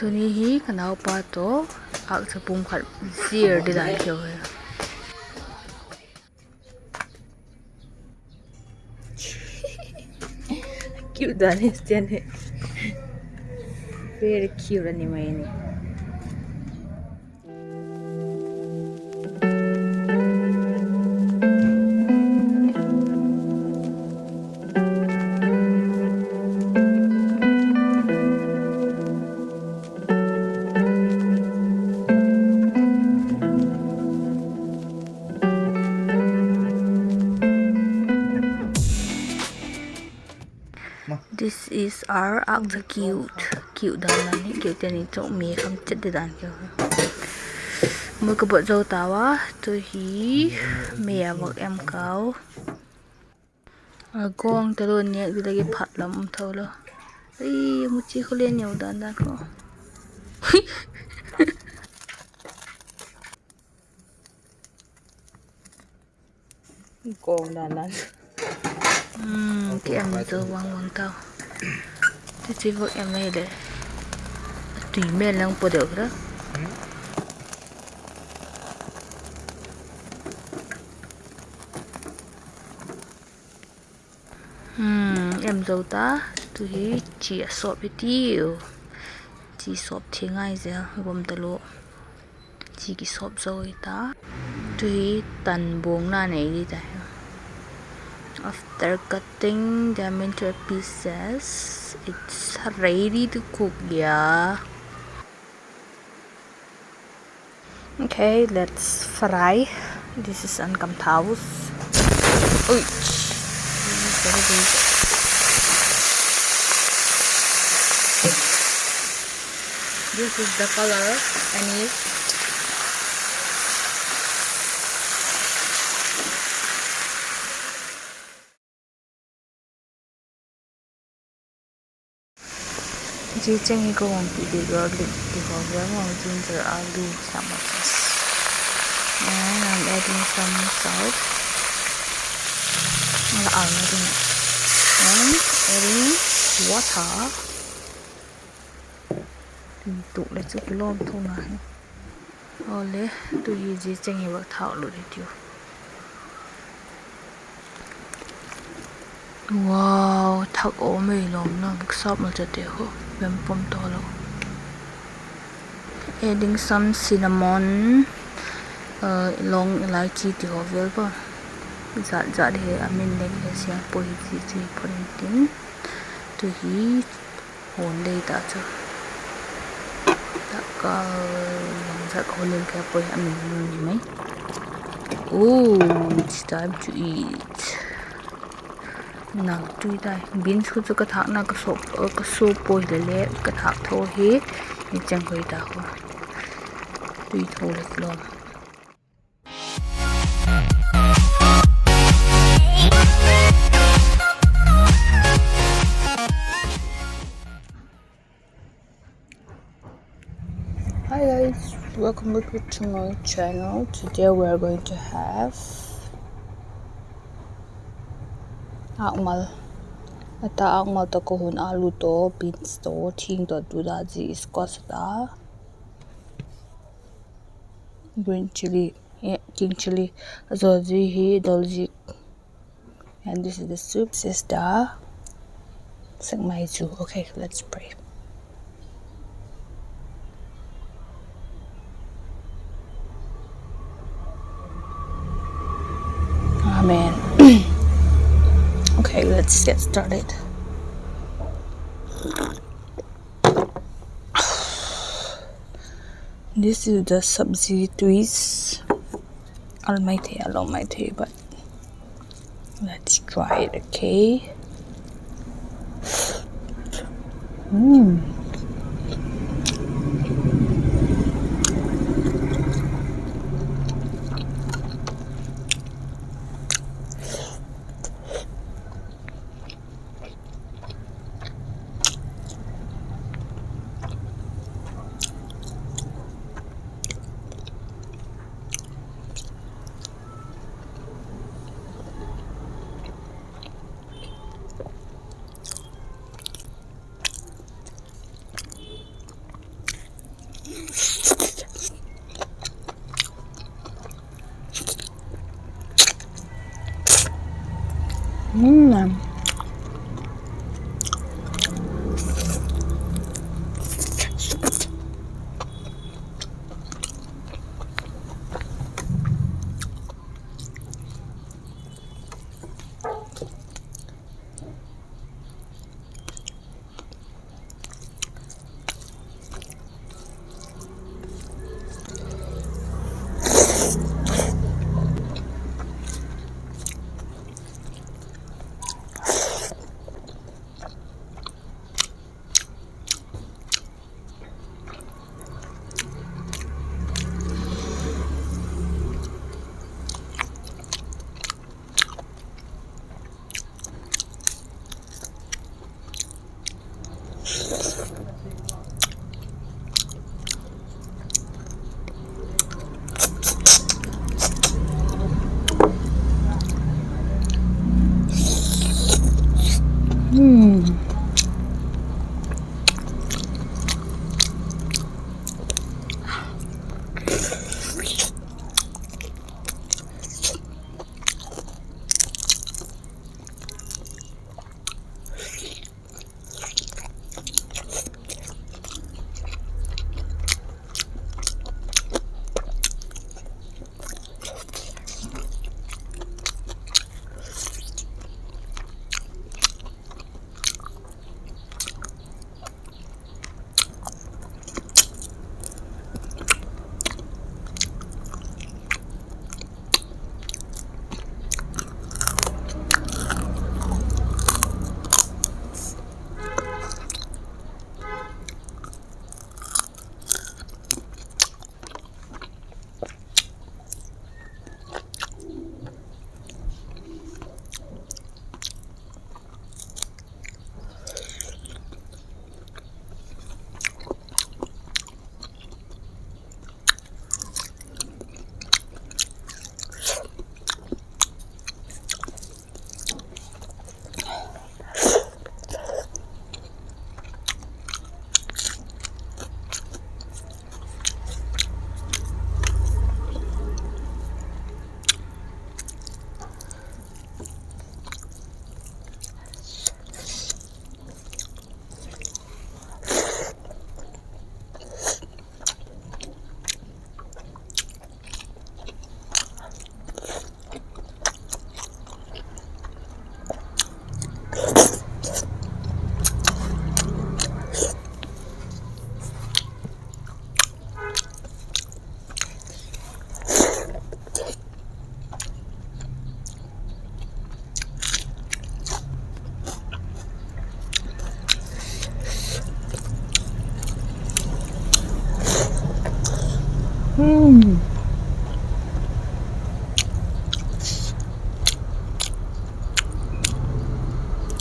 Tuni hi kanau pa to ak sapum khat zir de dan kyo hai. Cute dan is ten. Very cute anime ni. This is our actor cute dan ni cute ni chok mi kham chet de dan kyo. Mui ka bot zau tawa to hi me ya wak em kau. Gong ta lo ni du lagi phat lam tho lo. Ai mu chi ko len yau dan dan ko. Gong dan dan. Cái em giờ vang tao. Thế chỉ vợ em này để tùy men lang po được đó. Em dâu ta tùy chỉ sọp đi tiêu. Chỉ sọp thì ngay giờ gồm ta lộ. Chỉ cái sọp rồi ta. Tùy tàn buông na này đi ta. After cutting them into pieces, it's ready to cook, yeah. Okay, let's fry. This is an kamtaus. Ui. This is the color I need. Ji chang ko wang pi de garlic the whole ginger aloo sandwiches. And I'm adding some salt. And adding water. Tụ lại chút lom thôi này. Ole tôi ji chang bak thao lo đi tiêu. Wow, thak o mei lom na sop ma cha te ho bem pom to lo. Adding some cinnamon, long elaichi ti ho vel ba. Za za de amin le ke sia po hi chi pon tin. Tu hi hon dei ta cha. Ta ka long za ko le ke po amin ni mai. Oh, it's time to eat. Nào tùy đây biến số cho cái thác nào cái số bồi lệ cái thác thô hết thì chẳng phải đào tùy thô lịch luôn. Hi guys, welcome back to my channel. Today we are going to have akmal ta ko hun alu to beans to thing to du da ji squash da green chili king chili zo ji hi dolji, and this is the soup. This is the mai chu. Okay, let's pray. Amen. Okay, let's get started. This is the sabzi twist. Almighty, but let's try it, okay?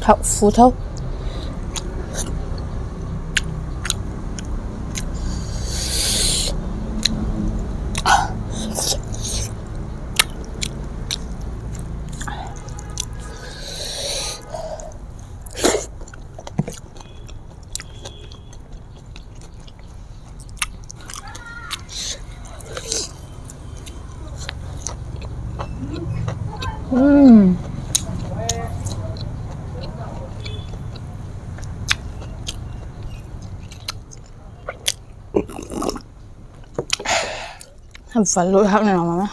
好，斧头。很烦路他那妈妈。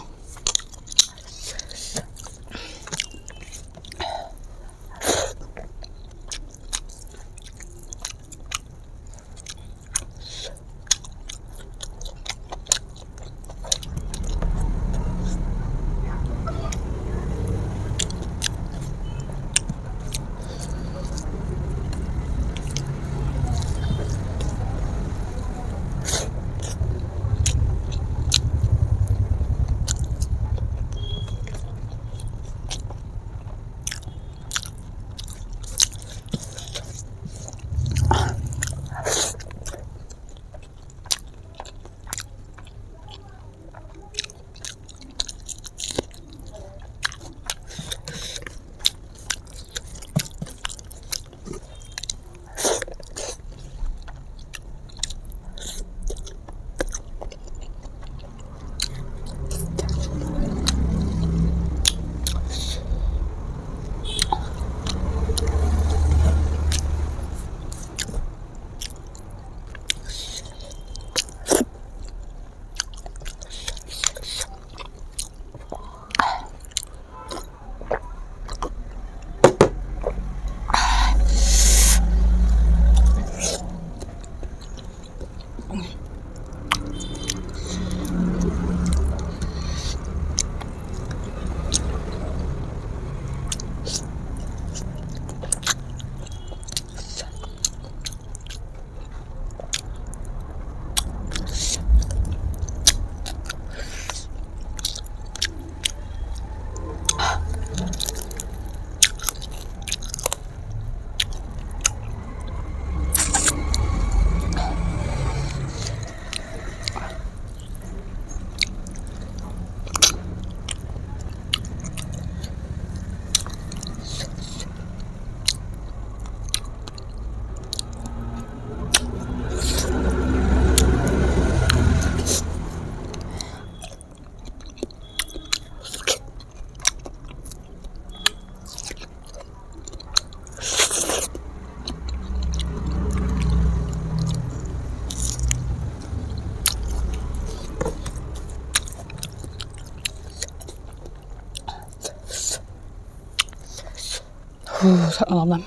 잠깐만.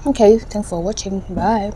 Okay, thanks for watching. Bye.